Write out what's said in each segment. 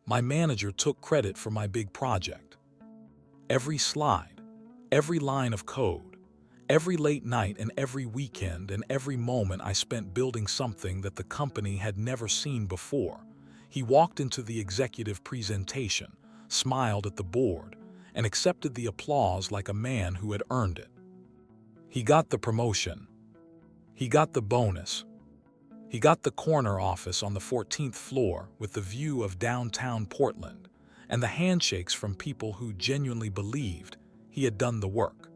My manager took credit for my big project. Every slide, every line of code, every late night and every weekend and every moment I spent building something that the company had never seen before. He walked into the executive presentation, smiled at the board, and accepted the applause like a man who had earned it. He got the promotion. He got the bonus. He got the corner office on the 14th floor with the view of downtown Portland and the handshakes from people who genuinely believed he had done the work.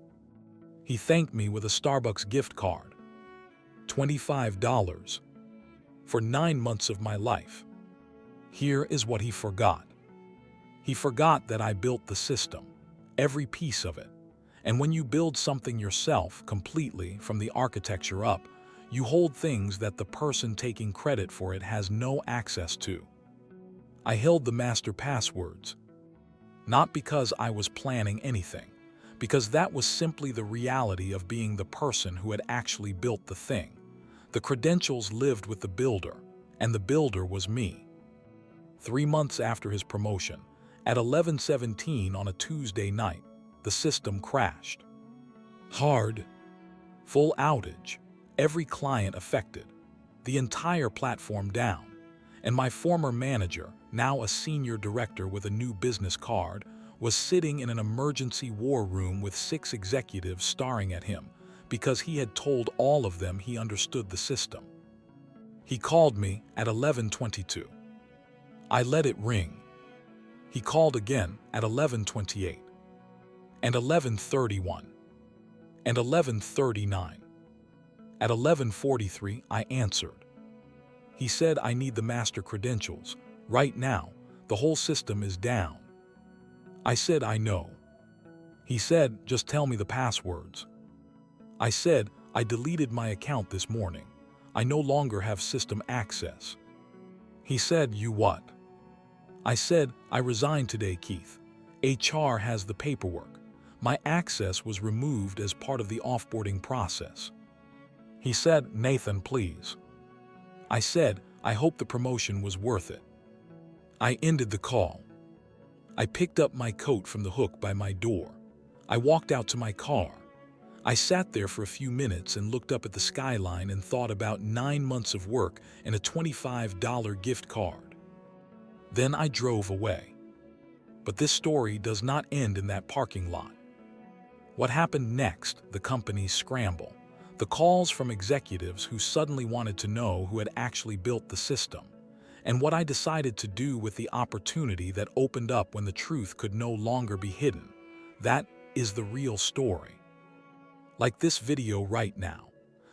He thanked me with a Starbucks gift card. $25 for 9 months of my life. Here is what he forgot. He forgot that I built the system, every piece of it. And when you build something yourself completely from the architecture up, you hold things that the person taking credit for it has no access to. I held the master passwords, not because I was planning anything, because that was simply the reality of being the person who had actually built the thing. The credentials lived with the builder, and the builder was me. 3 months after his promotion, at 11:17 on a Tuesday night, the system crashed. Hard, full outage, every client affected, the entire platform down, and my former manager, now a senior director with a new business card, was sitting in an emergency war room with 6 executives staring at him because he had told all of them he understood the system. He called me at 11:22. I let it ring. He called again at 11:28, and 11:31, and 11:39. At 11:43, I answered. He said, I need the master credentials. Right now, the whole system is down. I said, I know. He said, just tell me the passwords. I said, I deleted my account this morning. I no longer have system access. He said, you what? I said, I resigned today, Keith. HR has the paperwork. My access was removed as part of the offboarding process. He said, Nathan, please. I said, I hope the promotion was worth it. I ended the call. I picked up my coat from the hook by my door. I walked out to my car. I sat there for a few minutes and looked up at the skyline and thought about 9 months of work and a $25 gift card. Then I drove away. But this story does not end in that parking lot. What happened next? The company's scramble. The calls from executives who suddenly wanted to know who had actually built the system, and what I decided to do with the opportunity that opened up when the truth could no longer be hidden. That is the real story. Like this video right now.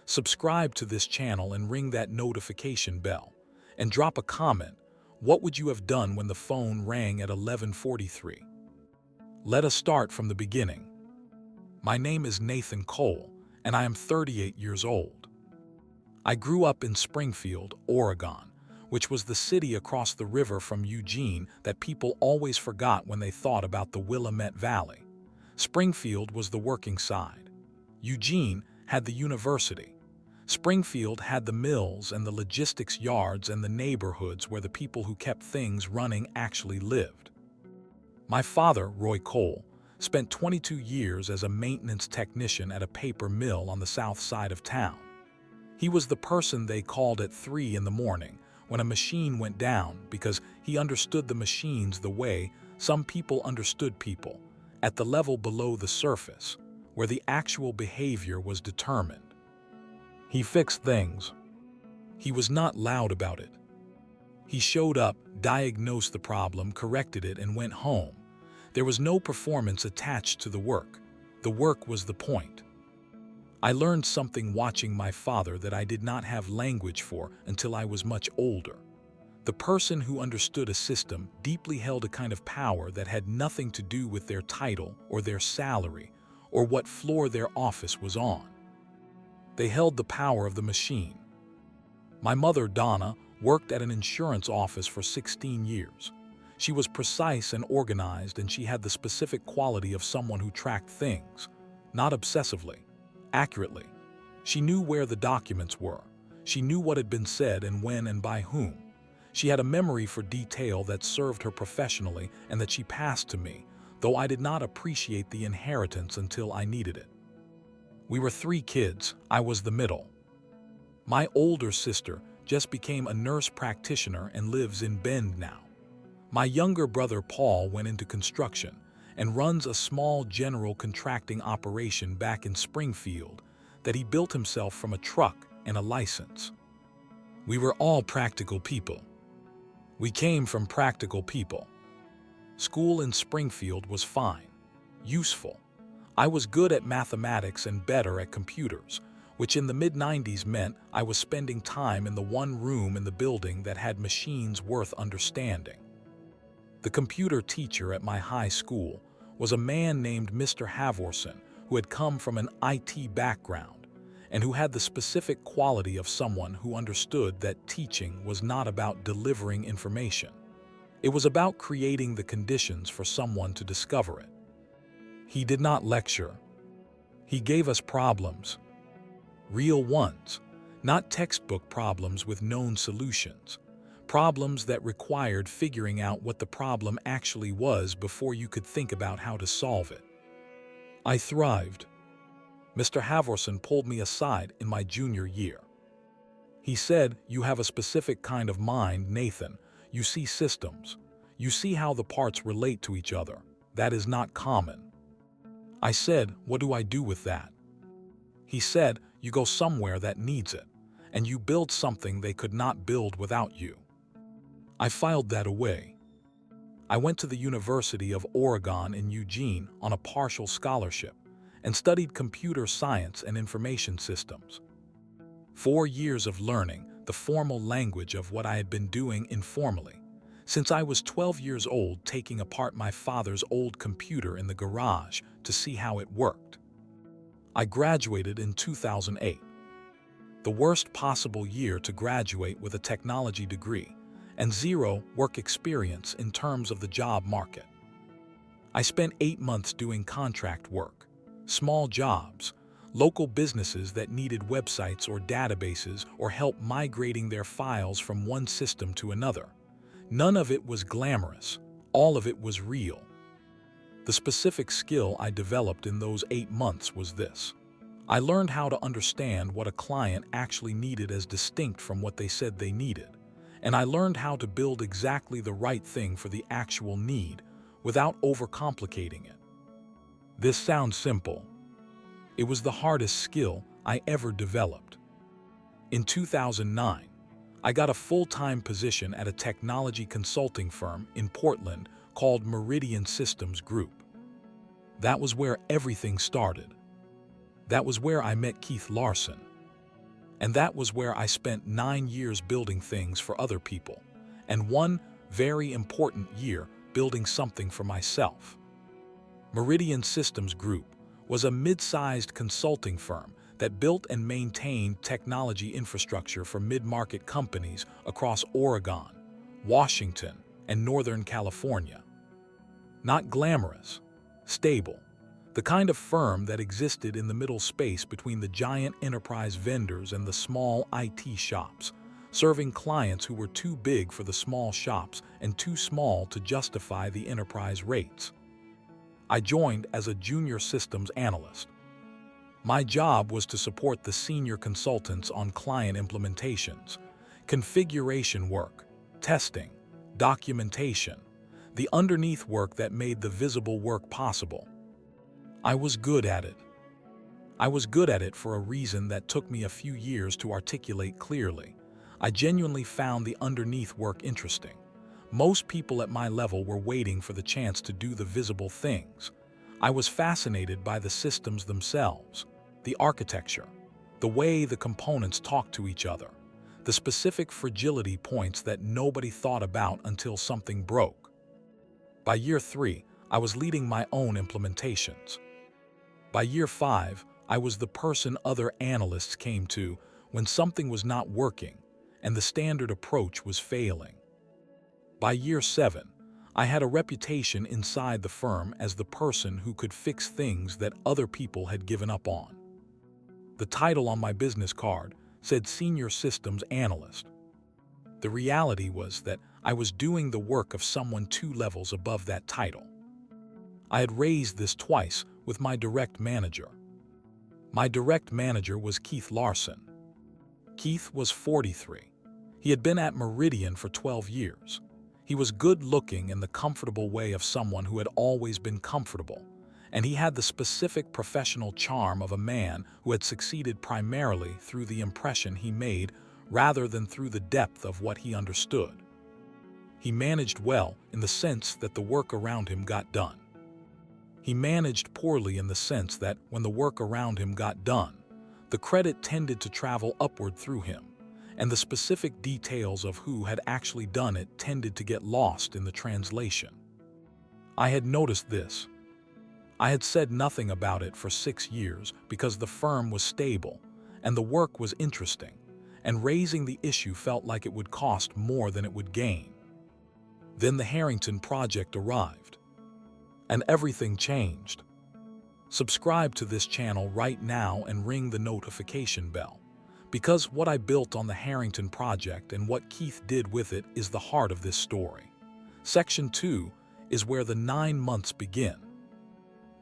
Subscribe to this channel and ring that notification bell. And drop a comment. What would you have done when the phone rang at 11:43? Let us start from the beginning. My name is Nathan Cole, and I am 38 years old. I grew up in Springfield, Oregon, which was the city across the river from Eugene that people always forgot when they thought about the Willamette Valley. Springfield was the working side. Eugene had the university. Springfield had the mills and the logistics yards and the neighborhoods where the people who kept things running actually lived. My father, Roy Cole, spent 22 years as a maintenance technician at a paper mill on the south side of town. He was the person they called at 3 in the morning when a machine went down because he understood the machines the way some people understood people, at the level below the surface, where the actual behavior was determined. He fixed things. He was not loud about it. He showed up, diagnosed the problem, corrected it, and went home. There was no performance attached to the work. The work was the point. I learned something watching my father that I did not have language for until I was much older. The person who understood a system deeply held a kind of power that had nothing to do with their title or their salary or what floor their office was on. They held the power of the machine. My mother, Donna, worked at an insurance office for 16 years. She was precise and organized, and she had the specific quality of someone who tracked things, not obsessively, accurately. She knew where the documents were. She knew what had been said and when and by whom. She had a memory for detail that served her professionally and that she passed to me, though I did not appreciate the inheritance until I needed it. We were 3 kids. I was the middle. My older sister just became a nurse practitioner and lives in Bend now. My younger brother Paul went into construction and runs a small general contracting operation back in Springfield that he built himself from a truck and a license. We were all practical people. We came from practical people. School in Springfield was fine, useful. I was good at mathematics and better at computers, which in the mid-90s meant I was spending time in the one room in the building that had machines worth understanding. The computer teacher at my high school was a man named Mr. Havorson, who had come from an IT background and who had the specific quality of someone who understood that teaching was not about delivering information. It was about creating the conditions for someone to discover it. He did not lecture. He gave us problems. Real ones, not textbook problems with known solutions. Problems that required figuring out what the problem actually was before you could think about how to solve it. I thrived. Mr. Havorson pulled me aside in my junior year. He said, "You have a specific kind of mind, Nathan. You see systems. You see how the parts relate to each other. That is not common." I said, "What do I do with that?" He said, "You go somewhere that needs it, and you build something they could not build without you." I filed that away. I went to the University of Oregon in Eugene on a partial scholarship and studied computer science and information systems. 4 years of learning the formal language of what I had been doing informally, since I was 12 years old, taking apart my father's old computer in the garage to see how it worked. I graduated in 2008. The worst possible year to graduate with a technology degree and 0 work experience in terms of the job market. I spent 8 months doing contract work, small jobs, local businesses that needed websites or databases or help migrating their files from one system to another. None of it was glamorous. All of it was real. The specific skill I developed in those 8 months was this. I learned how to understand what a client actually needed as distinct from what they said they needed. And I learned how to build exactly the right thing for the actual need without overcomplicating it. This sounds simple. It was the hardest skill I ever developed. In 2009, I got a full-time position at a technology consulting firm in Portland called Meridian Systems Group. That was where everything started. That was where I met Keith Larson. And that was where I spent 9 years building things for other people, and 1 very important year building something for myself. Meridian Systems Group was a mid-sized consulting firm that built and maintained technology infrastructure for mid-market companies across Oregon, Washington, and Northern California. Not glamorous, stable. The kind of firm that existed in the middle space between the giant enterprise vendors and the small IT shops, serving clients who were too big for the small shops and too small to justify the enterprise rates. I joined as a junior systems analyst. My job was to support the senior consultants on client implementations, configuration work, testing, documentation, the underneath work that made the visible work possible. I was good at it. I was good at it for a reason that took me a few years to articulate clearly. I genuinely found the underneath work interesting. Most people at my level were waiting for the chance to do the visible things. I was fascinated by the systems themselves, the architecture, the way the components talk to each other, the specific fragility points that nobody thought about until something broke. By year 3, I was leading my own implementations. By year 5, I was the person other analysts came to when something was not working and the standard approach was failing. By year 7, I had a reputation inside the firm as the person who could fix things that other people had given up on. The title on my business card said Senior Systems Analyst. The reality was that I was doing the work of someone 2 levels above that title. I had raised this twice with my direct manager. My direct manager was Keith Larson. Keith was 43. He had been at Meridian for 12 years. He was good-looking in the comfortable way of someone who had always been comfortable, and he had the specific professional charm of a man who had succeeded primarily through the impression he made rather than through the depth of what he understood. He managed well in the sense that the work around him got done. He managed poorly in the sense that when the work around him got done, the credit tended to travel upward through him, and the specific details of who had actually done it tended to get lost in the translation. I had noticed this. I had said nothing about it for 6 years because the firm was stable and the work was interesting, and raising the issue felt like it would cost more than it would gain. Then the Harrington project arrived, and everything changed. Subscribe to this channel right now and ring the notification bell, because what I built on the Harrington project and what Keith did with it is the heart of this story. Section 2 is where the 9 months begin.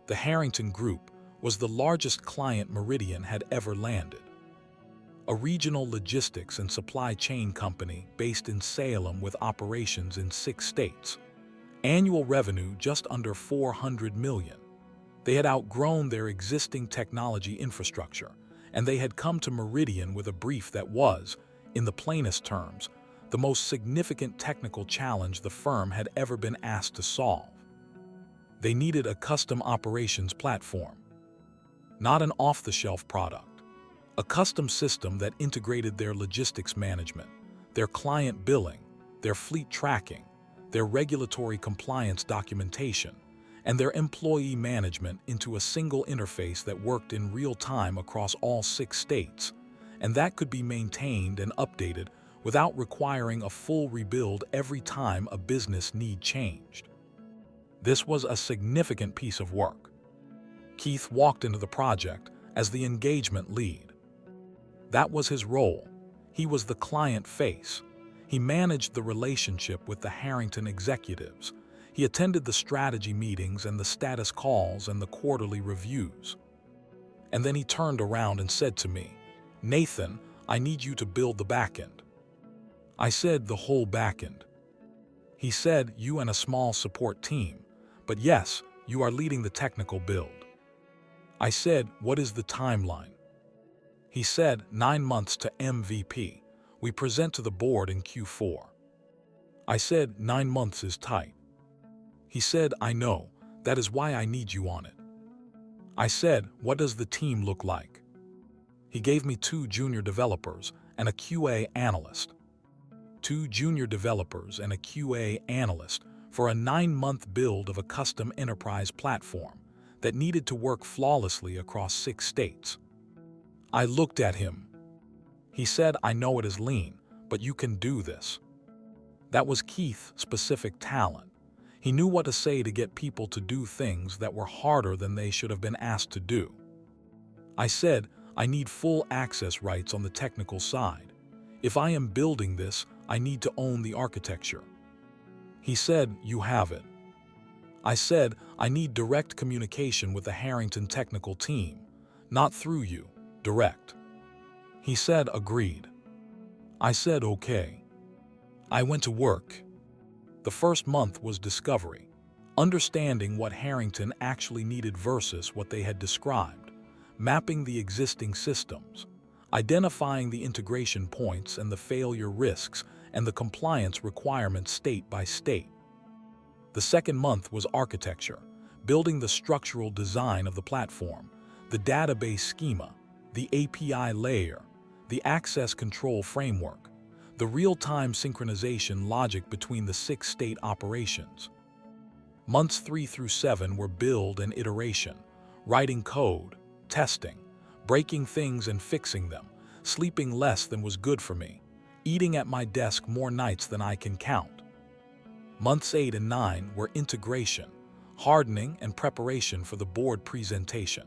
The Harrington Group was the largest client Meridian had ever landed. A regional logistics and supply chain company based in Salem with operations in 6 states. Annual revenue just under $400 million. They had outgrown their existing technology infrastructure, and they had come to Meridian with a brief that was, in the plainest terms, the most significant technical challenge the firm had ever been asked to solve. They needed a custom operations platform, not an off-the-shelf product. A custom system that integrated their logistics management, their client billing, their fleet tracking, their regulatory compliance documentation, and their employee management into a single interface that worked in real time across all 6 states, and that could be maintained and updated without requiring a full rebuild every time a business need changed. This was a significant piece of work. Keith walked into the project as the engagement lead. That was his role. He was the client face. He managed the relationship with the Harrington executives. He attended the strategy meetings and the status calls and the quarterly reviews. And then he turned around and said to me, "Nathan, I need you to build the backend." I said, "The whole backend?" He said, "You and a small support team, but yes, you are leading the technical build." I said, "What is the timeline?" He said, 9 months to MVP. We present to the board in Q4. I said, 9 months is tight. He said, "I know, that is why I need you on it." I said, "What does the team look like?" He gave me 2 junior developers and a QA analyst. 2 junior developers and a QA analyst for a 9-month build of a custom enterprise platform that needed to work flawlessly across 6 states. I looked at him. He said, "I know it is lean, but you can do this." That was Keith's specific talent. He knew what to say to get people to do things that were harder than they should have been asked to do. I said, "I need full access rights on the technical side. If I am building this, I need to own the architecture." He said, "You have it." I said, "I need direct communication with the Harrington technical team, not through you, direct." He said, "Agreed." I said, "Okay." I went to work. The first month was discovery, understanding what Harrington actually needed versus what they had described, mapping the existing systems, identifying the integration points and the failure risks and the compliance requirements state by state. The second month was architecture, building the structural design of the platform, the database schema, the API layer, the access control framework, the real-time synchronization logic between the 6 state operations. Months 3 through 7 were build and iteration, writing code, testing, breaking things and fixing them, sleeping less than was good for me, eating at my desk more nights than I can count. Months 8 and 9 were integration, hardening and preparation for the board presentation.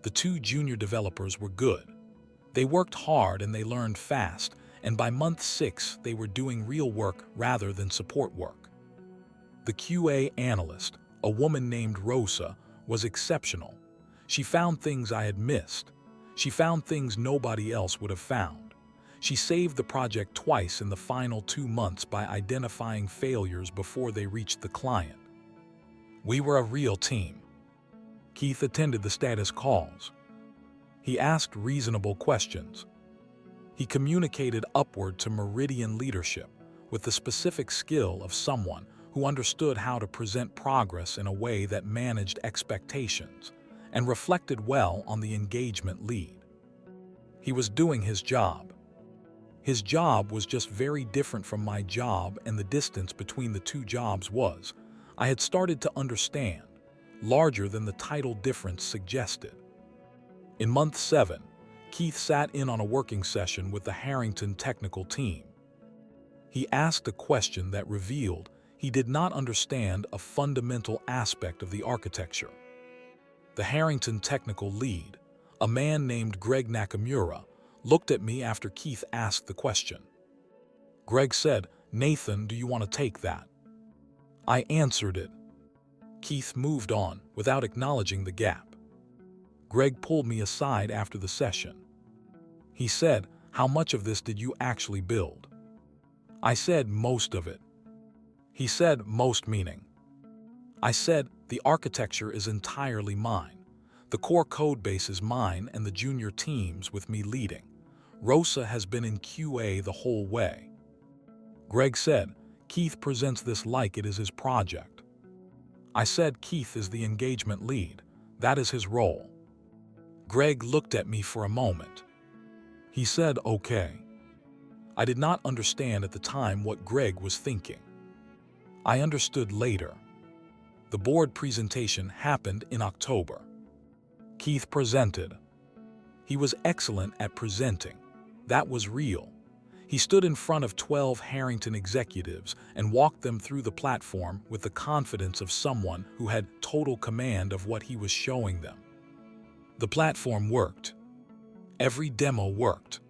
The 2 junior developers were good. They worked hard and they learned fast, and by month 6 they were doing real work rather than support work. The QA analyst, a woman named Rosa, was exceptional. She found things I had missed. She found things nobody else would have found. She saved the project twice in the final 2 months by identifying failures before they reached the client. We were a real team. Keith attended the status calls. He asked reasonable questions. He communicated upward to meridian leadership with the specific skill of someone who understood how to present progress in a way that managed expectations and reflected well on the engagement lead. He was doing his job. His job was just very different from my job, and the distance between the two jobs was, I had started to understand, larger than the title difference suggested. In month 7, Keith sat in on a working session with the Harrington technical team. He asked a question that revealed he did not understand a fundamental aspect of the architecture. The Harrington technical lead, a man named Greg Nakamura, looked at me after Keith asked the question. Greg said, "Nathan, do you want to take that?" I answered it. Keith moved on without acknowledging the gap. Greg pulled me aside after the session. He said, "How much of this did you actually build?" I said, "Most of it." He said, "Most meaning?" I said, "The architecture is entirely mine. The core code base is mine and the junior teams with me leading. Rosa has been in QA the whole way." Greg said, "Keith presents this like it is his project." I said, "Keith is the engagement lead. That is his role." Greg looked at me for a moment. He said, "Okay." I did not understand at the time what Greg was thinking. I understood later. The board presentation happened in October. Keith presented. He was excellent at presenting. That was real. He stood in front of 12 Harrington executives and walked them through the platform with the confidence of someone who had total command of what he was showing them. The platform worked. Every demo worked.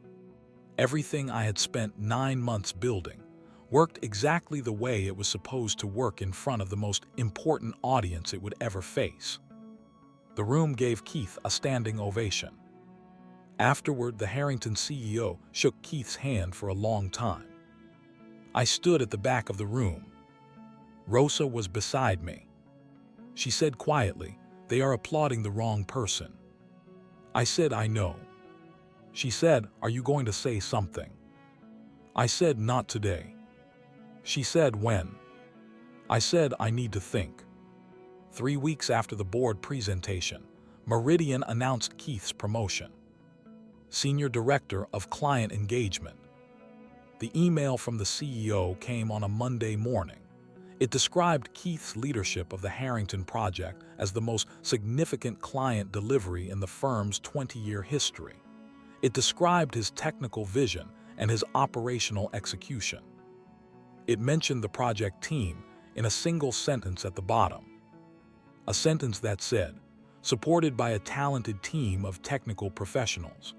Everything I had spent 9 months building worked exactly the way it was supposed to work in front of the most important audience it would ever face. The room gave Keith a standing ovation. Afterward, the Harrington CEO shook Keith's hand for a long time. I stood at the back of the room. Rosa was beside me. She said quietly, "They are applauding the wrong person." I said, "I know." She said, "Are you going to say something?" I said, "Not today." She said, "When?" I said, "I need to think." 3 weeks after the board presentation, Meridian announced Keith's promotion. Senior Director of Client Engagement. The email from the CEO came on a Monday morning. It described Keith's leadership of the Harrington project as the most significant client delivery in the firm's 20-year history. It described his technical vision and his operational execution. It mentioned the project team in a single sentence at the bottom. A sentence that said, "Supported by a talented team of technical professionals."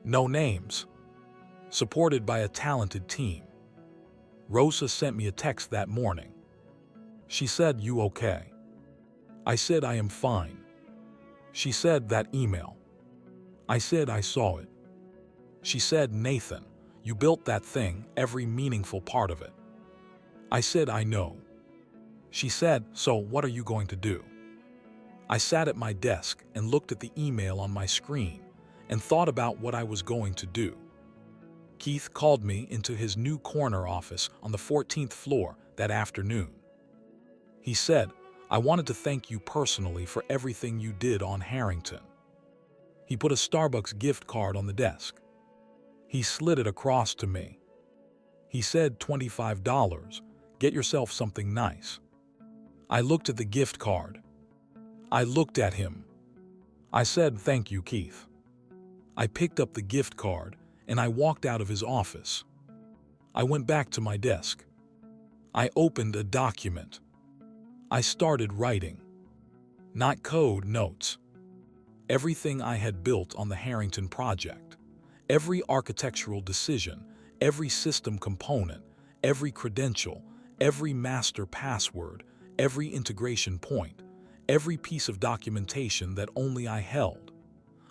No names. Supported by a talented team. Rosa sent me a text that morning. She said, "You okay?" I said, "I am fine." She said, "That email." I said, "I saw it." She said, "Nathan, you built that thing, every meaningful part of it." I said, "I know." She said, "So what are you going to do?" I sat at my desk and looked at the email on my screen and thought about what I was going to do. Keith called me into his new corner office on the 14th floor that afternoon. He said, "I wanted to thank you personally for everything you did on Harrington." He put a Starbucks gift card on the desk. He slid it across to me. He said, $25. Get yourself something nice." I looked at the gift card. I looked at him. I said, "Thank you, Keith." I picked up the gift card and I walked out of his office. I went back to my desk. I opened a document. I started writing. Not code, notes. Everything I had built on the Harrington project. Every architectural decision, every system component, every credential, every master password, every integration point, every piece of documentation that only I held.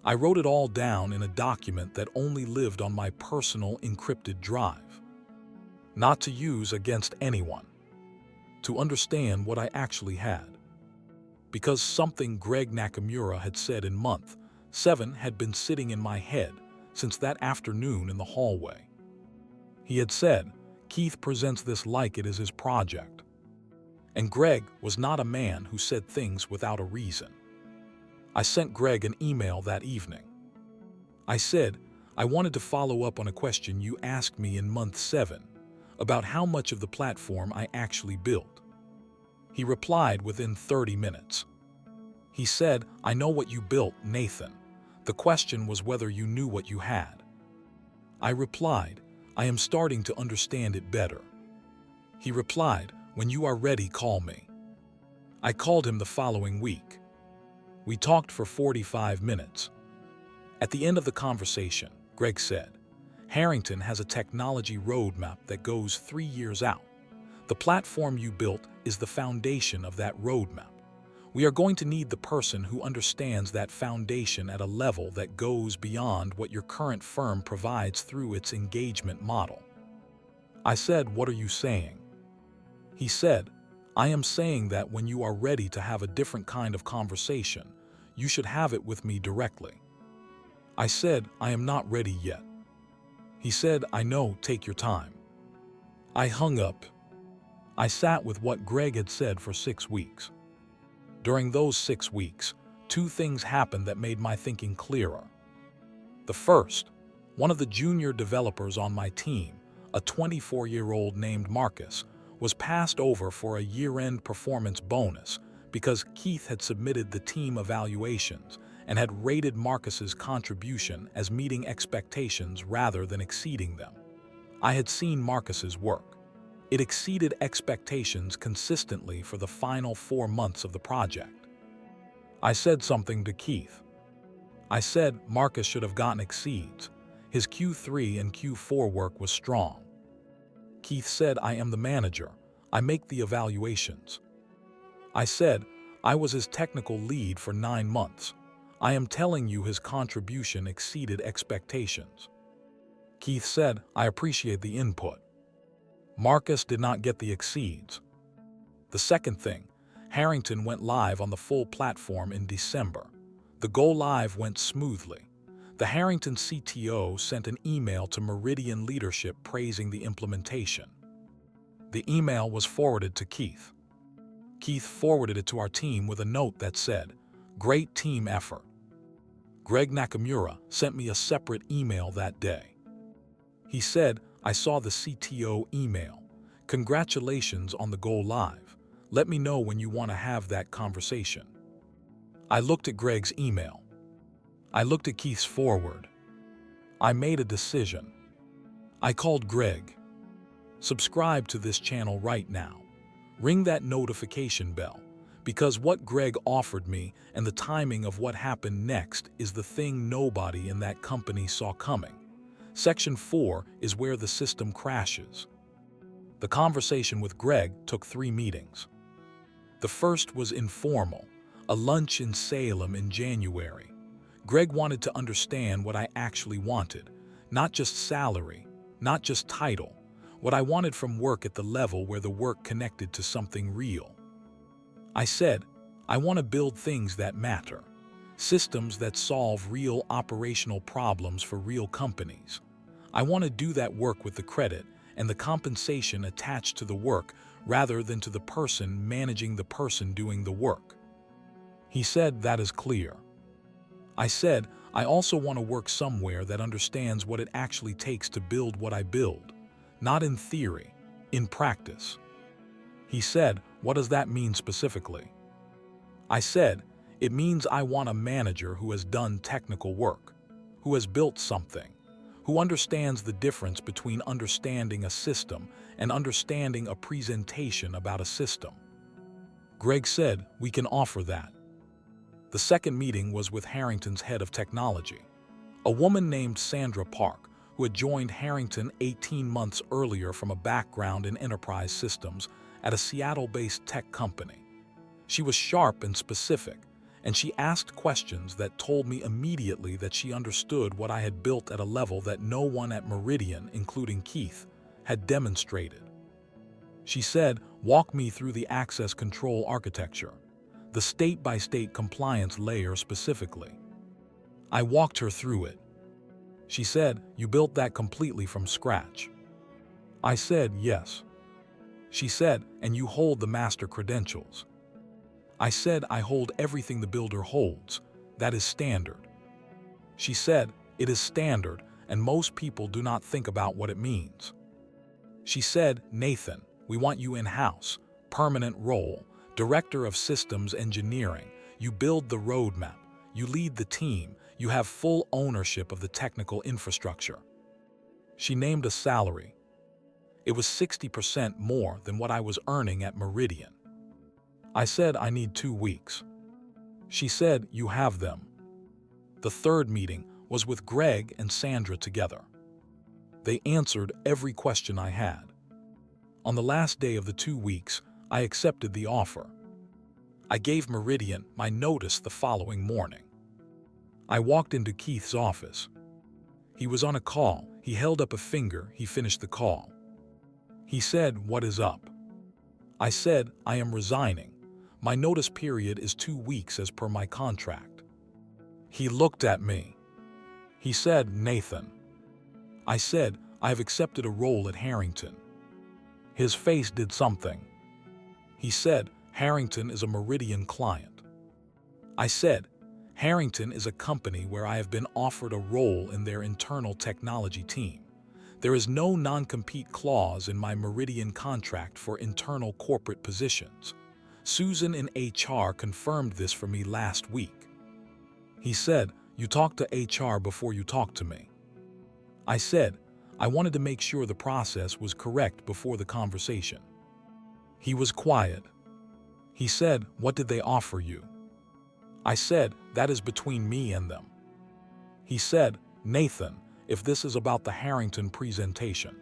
I wrote it all down in a document that only lived on my personal encrypted drive. Not to use against anyone. To understand what I actually had. Because something Greg Nakamura had said in month 7 had been sitting in my head since that afternoon in the hallway. He had said, Keith presents this like it is his project. And Greg was not a man who said things without a reason. I sent Greg an email that evening. I said, I wanted to follow up on a question you asked me in month 7 about how much of the platform I actually built. He replied within 30 minutes. He said, I know what you built, Nathan. The question was whether you knew what you had. I replied, I am starting to understand it better. He replied, when you are ready, call me. I called him the following week. We talked for 45 minutes. At the end of the conversation, Greg said, Harrington has a technology roadmap that goes 3 years out. The platform you built is the foundation of that roadmap. We are going to need the person who understands that foundation at a level that goes beyond what your current firm provides through its engagement model. I said, what are you saying? He said, I am saying that when you are ready to have a different kind of conversation, you should have it with me directly. I said, I am not ready yet. He said, I know, take your time. I hung up. I sat with what Greg had said for 6 weeks. During those 6 weeks, 2 things happened that made my thinking clearer. The first, one of the junior developers on my team, a 24-year-old named Marcus, was passed over for a year-end performance bonus because Keith had submitted the team evaluations and had rated Marcus's contribution as meeting expectations rather than exceeding them. I had seen Marcus's work. It exceeded expectations consistently for the final 4 months of the project. I said something to Keith. I said Marcus should have gotten exceeds. His Q3 and Q4 work was strong. Keith said, I am the manager. I make the evaluations. I said, I was his technical lead for 9 months. I am telling you his contribution exceeded expectations. Keith said, I appreciate the input. Marcus did not get the exceeds. The second thing, Harrington went live on the full platform in December. The go-live went smoothly. The Harrington CTO sent an email to Meridian leadership praising the implementation. The email was forwarded to Keith. Keith forwarded it to our team with a note that said, Great team effort. Greg Nakamura sent me a separate email that day. He said, I saw the CTO email. Congratulations on the go-live. Let me know when you want to have that conversation. I looked at Greg's email. I looked at Keith's forward. I made a decision. I called Greg. Subscribe to this channel right now. Ring that notification bell, because what Greg offered me and the timing of what happened next is the thing nobody in that company saw coming. Section 4 is where the system crashes. The conversation with Greg took 3 meetings. The first was informal, a lunch in Salem in January. Greg wanted to understand what I actually wanted, not just salary, not just title, what I wanted from work at the level where the work connected to something real. I said, I want to build things that matter, systems that solve real operational problems for real companies. I want to do that work with the credit and the compensation attached to the work rather than to the person managing the person doing the work. He said, that is clear. I said, I also want to work somewhere that understands what it actually takes to build what I build, not in theory, in practice. He said, what does that mean specifically? I said, it means I want a manager who has done technical work, who has built something, who understands the difference between understanding a system and understanding a presentation about a system. Greg said, we can offer that. The second meeting was with Harrington's head of technology, a woman named Sandra Park, who had joined Harrington 18 months earlier from a background in enterprise systems at a Seattle-based tech company. She was sharp and specific, and she asked questions that told me immediately that she understood what I had built at a level that no one at Meridian, including Keith, had demonstrated. She said, "Walk me through the access control architecture, the state-by-state compliance layer specifically." I walked her through it. She said, "You built that completely from scratch." I said, "Yes." She said, "And you hold the master credentials." I said, "I hold everything the builder holds. That is standard." She said, "It is standard, and most people do not think about what it means." She said, "Nathan, we want you in-house, permanent role, Director of Systems Engineering. You build the roadmap, you lead the team, you have full ownership of the technical infrastructure." She named a salary. It was 60% more than what I was earning at Meridian. I said, "I need 2 weeks." She said, "You have them." The third meeting was with Greg and Sandra together. They answered every question I had. On the last day of the 2 weeks, I accepted the offer. I gave Meridian my notice the following morning. I walked into Keith's office. He was on a call. He held up a finger. He finished the call. He said, "What is up?" I said, "I am resigning. My notice period is 2 weeks as per my contract." He looked at me. He said, "Nathan." I said, "I have accepted a role at Harrington." His face did something. He said, "Harrington is a Meridian client." I said, "Harrington is a company where I have been offered a role in their internal technology team. There is no non-compete clause in my Meridian contract for internal corporate positions. Susan in HR confirmed this for me last week." He said, "You talked to HR before you talked to me." I said, "I wanted to make sure the process was correct before the conversation." He was quiet. He said, "What did they offer you?" I said, "That is between me and them." He said, "Nathan, if this is about the Harrington presentation."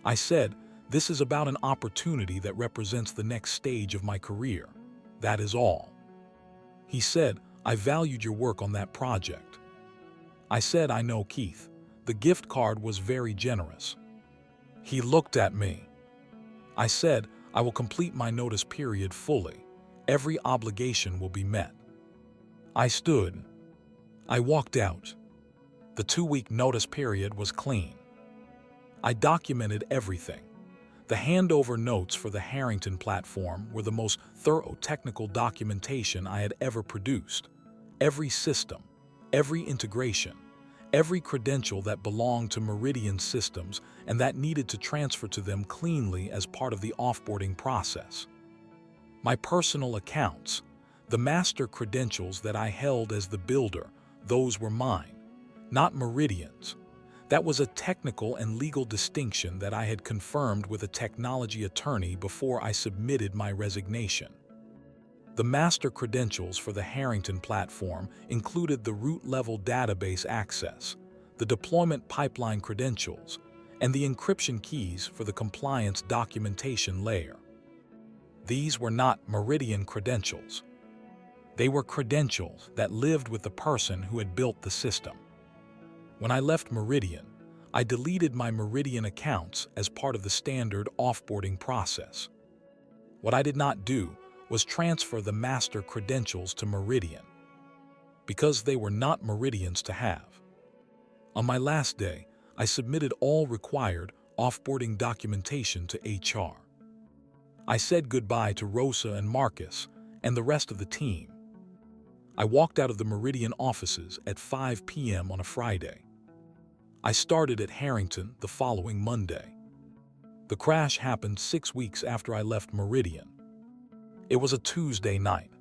I said, "This is about an opportunity that represents the next stage of my career. That is all." He said, "I valued your work on that project." I said, "I know, Keith. The gift card was very generous." He looked at me. I said, "I will complete my notice period fully. Every obligation will be met." I stood. I walked out. The 2-week notice period was clean. I documented everything. The handover notes for the Harrington platform were the most thorough technical documentation I had ever produced. Every system, every integration, every credential that belonged to Meridian systems and that needed to transfer to them cleanly as part of the offboarding process. My personal accounts, the master credentials that I held as the builder, those were mine, not Meridian's. That was a technical and legal distinction that I had confirmed with a technology attorney before I submitted my resignation. The master credentials for the Harrington platform included the root-level database access, the deployment pipeline credentials, and the encryption keys for the compliance documentation layer. These were not Meridian credentials. They were credentials that lived with the person who had built the system. When I left Meridian, I deleted my Meridian accounts as part of the standard offboarding process. What I did not do was transfer the master credentials to Meridian, because they were not Meridian's to have. On my last day, I submitted all required offboarding documentation to HR. I said goodbye to Rosa and Marcus and the rest of the team. I walked out of the Meridian offices at 5 p.m. on a Friday. I started at Harrington the following Monday. The crash happened 6 weeks after I left Meridian. It was a Tuesday night.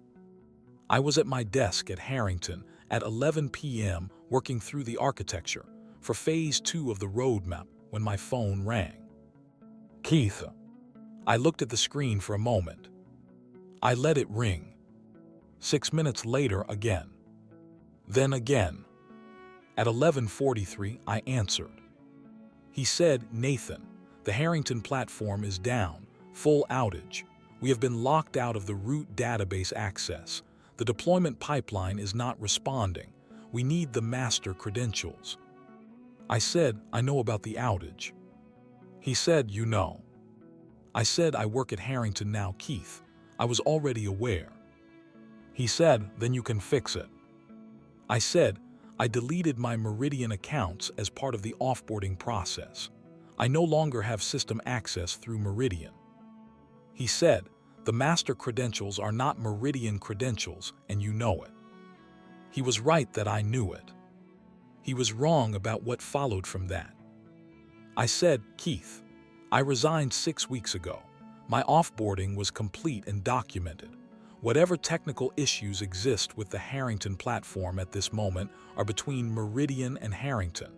I was at my desk at Harrington at 11 p.m. working through the architecture for Phase 2 of the roadmap when my phone rang. "Keith." I looked at the screen for a moment. I let it ring. 6 minutes later again. Then again. At 11:43, I answered. He said, "Nathan, the Harrington platform is down, full outage. We have been locked out of the root database access. The deployment pipeline is not responding. We need the master credentials." I said, "I know about the outage." He said, "You know." I said, "I work at Harrington now, Keith. I was already aware." He said, "Then you can fix it." I said, "I deleted my Meridian accounts as part of the offboarding process. I no longer have system access through Meridian." He said, "The master credentials are not Meridian credentials, and you know it." He was right that I knew it. He was wrong about what followed from that. I said, "Keith, I resigned 6 weeks ago. My offboarding was complete and documented. Whatever technical issues exist with the Harrington platform at this moment are between Meridian and Harrington.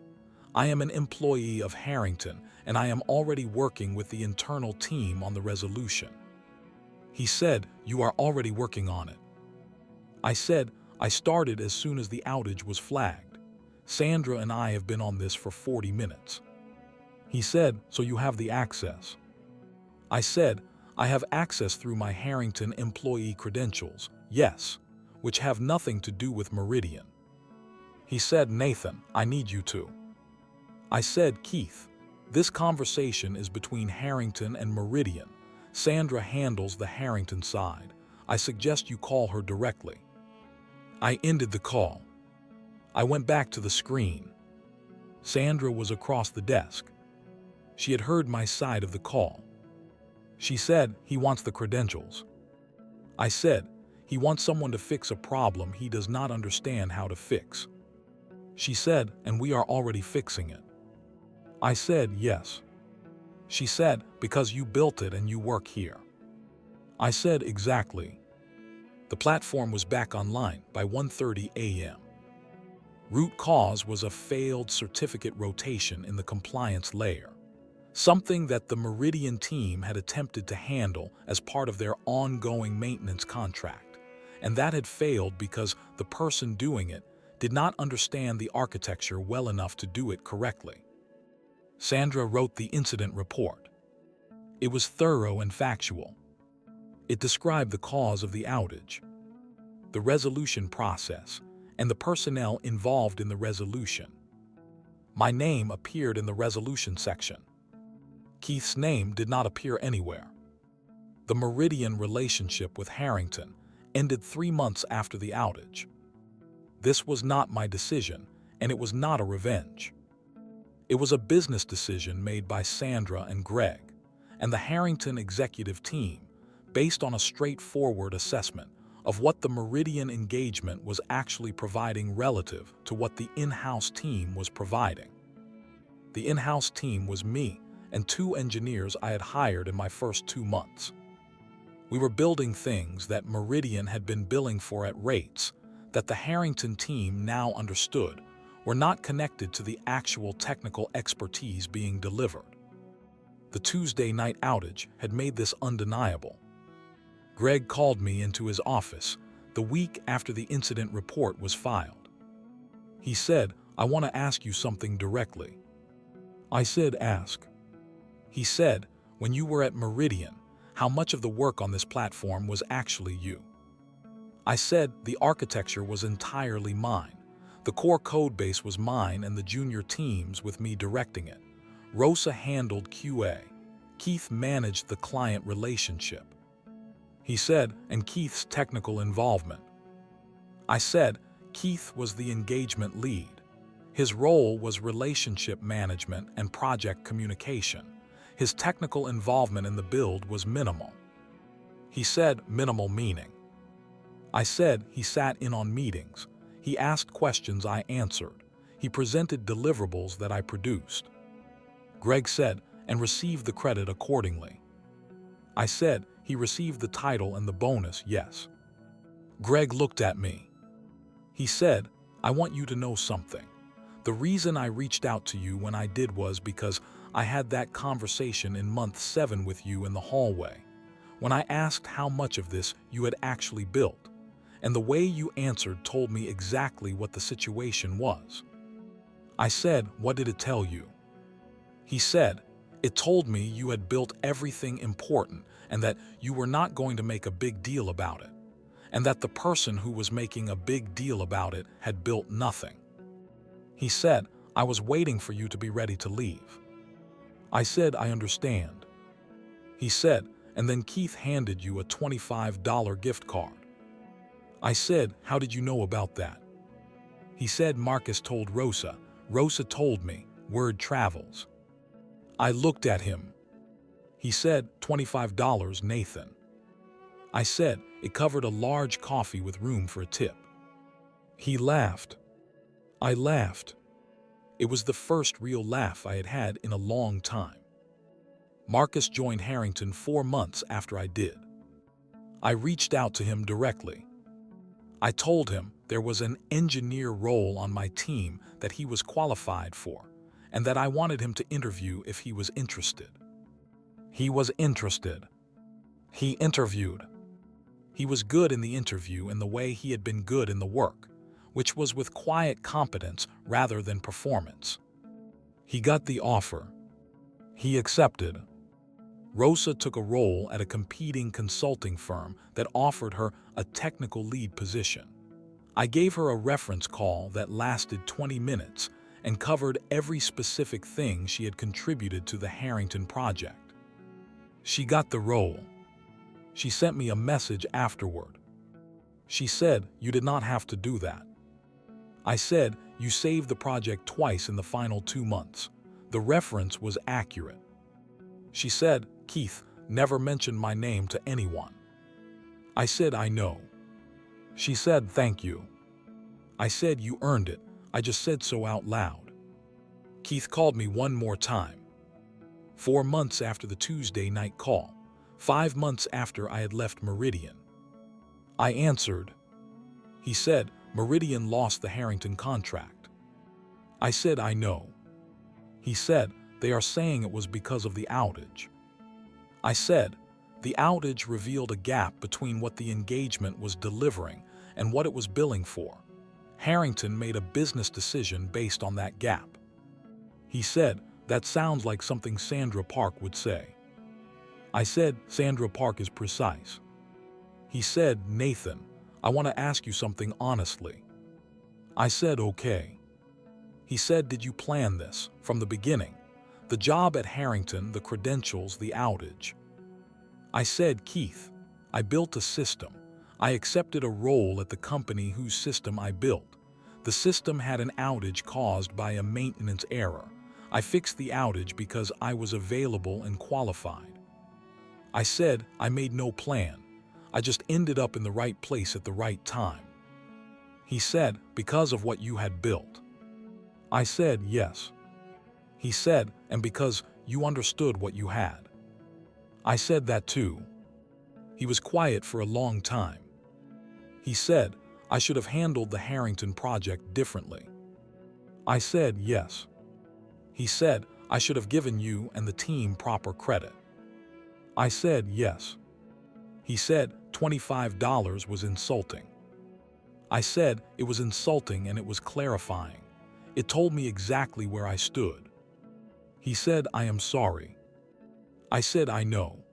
I am an employee of Harrington, and I am already working with the internal team on the resolution." He said, "You are already working on it." I said, "I started as soon as the outage was flagged. Sandra and I have been on this for 40 minutes. He said, "So you have the access?" I said, "I have access through my Harrington employee credentials, yes, which have nothing to do with Meridian." He said, "Nathan, I need you to." I said, "Keith, this conversation is between Harrington and Meridian. Sandra handles the Harrington side. I suggest you call her directly." I ended the call. I went back to the screen. Sandra was across the desk. She had heard my side of the call. She said, "He wants the credentials." I said, "He wants someone to fix a problem he does not understand how to fix." She said, "And we are already fixing it." I said, "Yes." She said, "Because you built it and you work here." I said, "Exactly." The platform was back online by 1:30 a.m. Root cause was a failed certificate rotation in the compliance layer, something that the Meridian team had attempted to handle as part of their ongoing maintenance contract, and that had failed because the person doing it did not understand the architecture well enough to do it correctly. Sandra wrote the incident report. It was thorough and factual. It described the cause of the outage, the resolution process, and the personnel involved in the resolution. My name appeared in the resolution section. Keith's name did not appear anywhere. The Meridian relationship with Harrington ended 3 months after the outage. This was not my decision, and it was not a revenge. It was a business decision made by Sandra and Greg, and the Harrington executive team, based on a straightforward assessment of what the Meridian engagement was actually providing relative to what the in-house team was providing. The in-house team was me and 2 engineers I had hired in my first 2 months. We were building things that Meridian had been billing for at rates that the Harrington team now understood were not connected to the actual technical expertise being delivered. The Tuesday night outage had made this undeniable. Greg called me into his office the week after the incident report was filed. He said, "I want to ask you something directly." I said, "Ask." He said, "When you were at Meridian, how much of the work on this platform was actually you?" I said, "The architecture was entirely mine. The core code base was mine and the junior teams with me directing it. Rosa handled QA. Keith managed the client relationship." He said, "And Keith's technical involvement?" I said, "Keith was the engagement lead. His role was relationship management and project communication. His technical involvement in the build was minimal." He said, "Minimal meaning?" I said, "He sat in on meetings. He asked questions I answered. He presented deliverables that I produced." Greg said, "And received the credit accordingly." I said, "He received the title and the bonus, yes." Greg looked at me. He said, "I want you to know something. The reason I reached out to you when I did was because I had that conversation in month 7 with you in the hallway, when I asked how much of this you had actually built, and the way you answered told me exactly what the situation was." I said, "What did it tell you?" He said, "It told me you had built everything important and that you were not going to make a big deal about it, and that the person who was making a big deal about it had built nothing." He said, "I was waiting for you to be ready to leave." I said, "I understand." He said, "And then Keith handed you a $25 gift card." I said, "How did you know about that?" He said, "Marcus told Rosa. Rosa told me. Word travels." I looked at him. He said, $25, Nathan." I said, "It covered a large coffee with room for a tip." He laughed. I laughed. It was the first real laugh I had had in a long time. Marcus joined Harrington 4 months after I did. I reached out to him directly. I told him there was an engineer role on my team that he was qualified for, and that I wanted him to interview if he was interested. He was interested. He interviewed. He was good in the interview in the way he had been good in the work, which was with quiet competence rather than performance. He got the offer. He accepted. Rosa took a role at a competing consulting firm that offered her a technical lead position. I gave her a reference call that lasted 20 minutes and covered every specific thing she had contributed to the Harrington project. She got the role. She sent me a message afterward. She said, "You did not have to do that." I said, "You saved the project twice in the final 2 months. The reference was accurate." She said, "Keith never mentioned my name to anyone." I said, "I know." She said, "Thank you." I said, "You earned it. I just said so out loud." Keith called me one more time. 4 months after the Tuesday night call. 5 months after I had left Meridian. I answered. He said, "Meridian lost the Harrington contract." I said, "I know." He said, "They are saying it was because of the outage." I said, "The outage revealed a gap between what the engagement was delivering and what it was billing for. Harrington made a business decision based on that gap." He said, "That sounds like something Sandra Park would say." I said, "Sandra Park is precise." He said, "Nathan, I want to ask you something honestly." I said, "Okay." He said, "Did you plan this from the beginning? The job at Harrington, the credentials, the outage?" I said, "Keith, I built a system. I accepted a role at the company whose system I built. The system had an outage caused by a maintenance error. I fixed the outage because I was available and qualified." I said, "I made no plan. I just ended up in the right place at the right time." He said, "Because of what you had built?" I said, "Yes." He said, "And because you understood what you had?" I said that too. He was quiet for a long time. He said, "I should have handled the Harrington project differently." I said, "Yes." He said, "I should have given you and the team proper credit." I said, "Yes." He said, $25 was insulting." I said, "It was insulting and it was clarifying. It told me exactly where I stood." He said, "I am sorry." I said, "I know."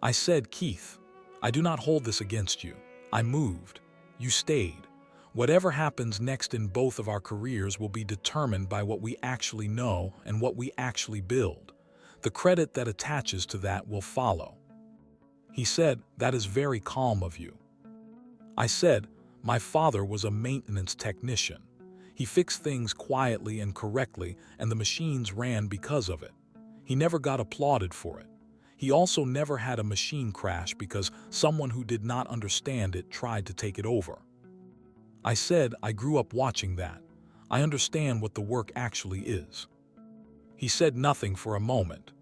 I said, "Keith, I do not hold this against you. I moved. You stayed. Whatever happens next in both of our careers will be determined by what we actually know and what we actually build. The credit that attaches to that will follow." He said, "That is very calm of you." I said, "My father was a maintenance technician. He fixed things quietly and correctly, and the machines ran because of it. He never got applauded for it. He also never had a machine crash because someone who did not understand it tried to take it over." I said, "I grew up watching that. I understand what the work actually is." He said nothing for a moment.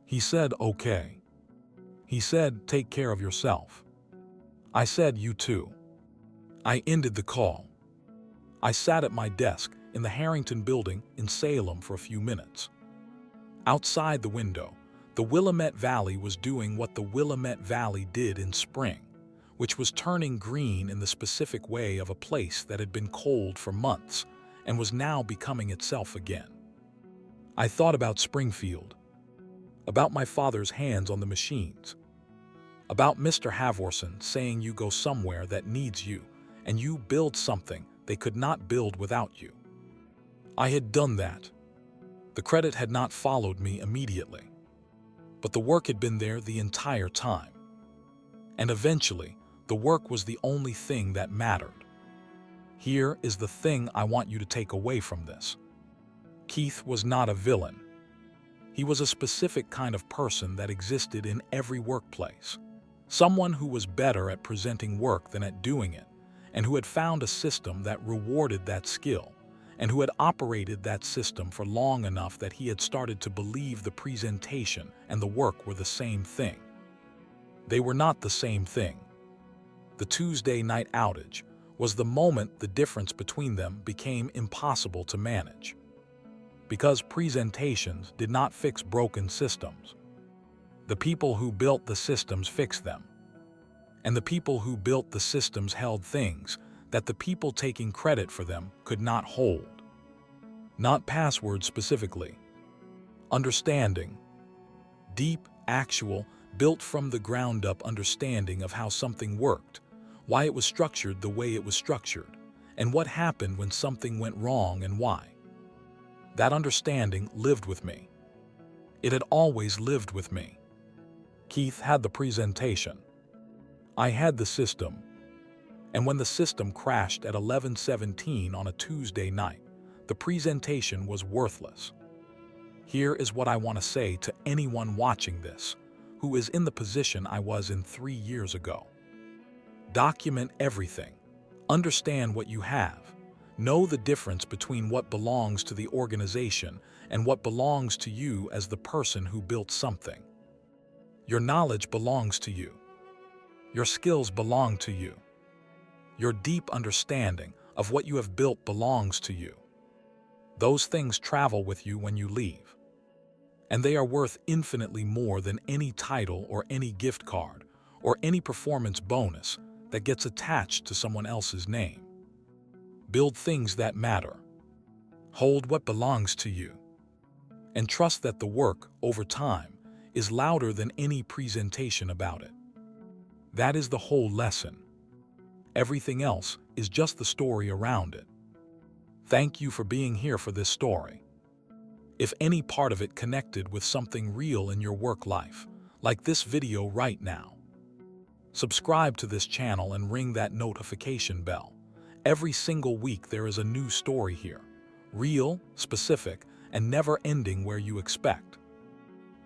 He said, "Okay." He said, "Take care of yourself." I said, "You too." I ended the call. I sat at my desk in the Harrington building in Salem for a few minutes. Outside the window, the Willamette Valley was doing what the Willamette Valley did in spring, which was turning green in the specific way of a place that had been cold for months and was now becoming itself again. I thought about Springfield, about my father's hands on the machines, about Mr. Havorson saying you go somewhere that needs you and you build something they could not build without you. I had done that. The credit had not followed me immediately, but the work had been there the entire time. And eventually, the work was the only thing that mattered. Here is the thing I want you to take away from this. Keith was not a villain. He was a specific kind of person that existed in every workplace. Someone who was better at presenting work than at doing it, and who had found a system that rewarded that skill, and who had operated that system for long enough that he had started to believe the presentation and the work were the same thing. They were not the same thing. The Tuesday night outage was the moment the difference between them became impossible to manage. Because presentations did not fix broken systems. The people who built the systems fixed them. And the people who built the systems held things that the people taking credit for them could not hold. Not passwords specifically. Understanding. Deep, actual, built from the ground up understanding of how something worked, why it was structured the way it was structured, and what happened when something went wrong and why. That understanding lived with me. It had always lived with me. Keith had the presentation. I had the system. And when the system crashed at 11:17 on a Tuesday night, the presentation was worthless. Here is what I want to say to anyone watching this, who is in the position I was in 3 years ago. Document everything. Understand what you have. Know the difference between what belongs to the organization and what belongs to you as the person who built something. Your knowledge belongs to you. Your skills belong to you. Your deep understanding of what you have built belongs to you. Those things travel with you when you leave. And they are worth infinitely more than any title or any gift card or any performance bonus that gets attached to someone else's name. Build things that matter. Hold what belongs to you. And trust that the work, over time, is louder than any presentation about it. That is the whole lesson. Everything else is just the story around it. Thank you for being here for this story. If any part of it connected with something real in your work life, like this video right now, subscribe to this channel and ring that notification bell. Every single week there is a new story here, real, specific, and never ending where you expect.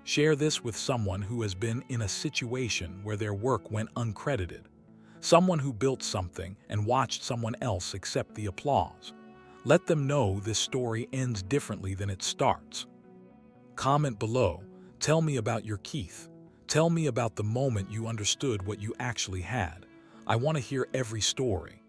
Share this with someone who has been in a situation where their work went uncredited, someone who built something and watched someone else accept the applause. Let them know this story ends differently than it starts. Comment below, tell me about your Keith. Tell me about the moment you understood what you actually had. I want to hear every story.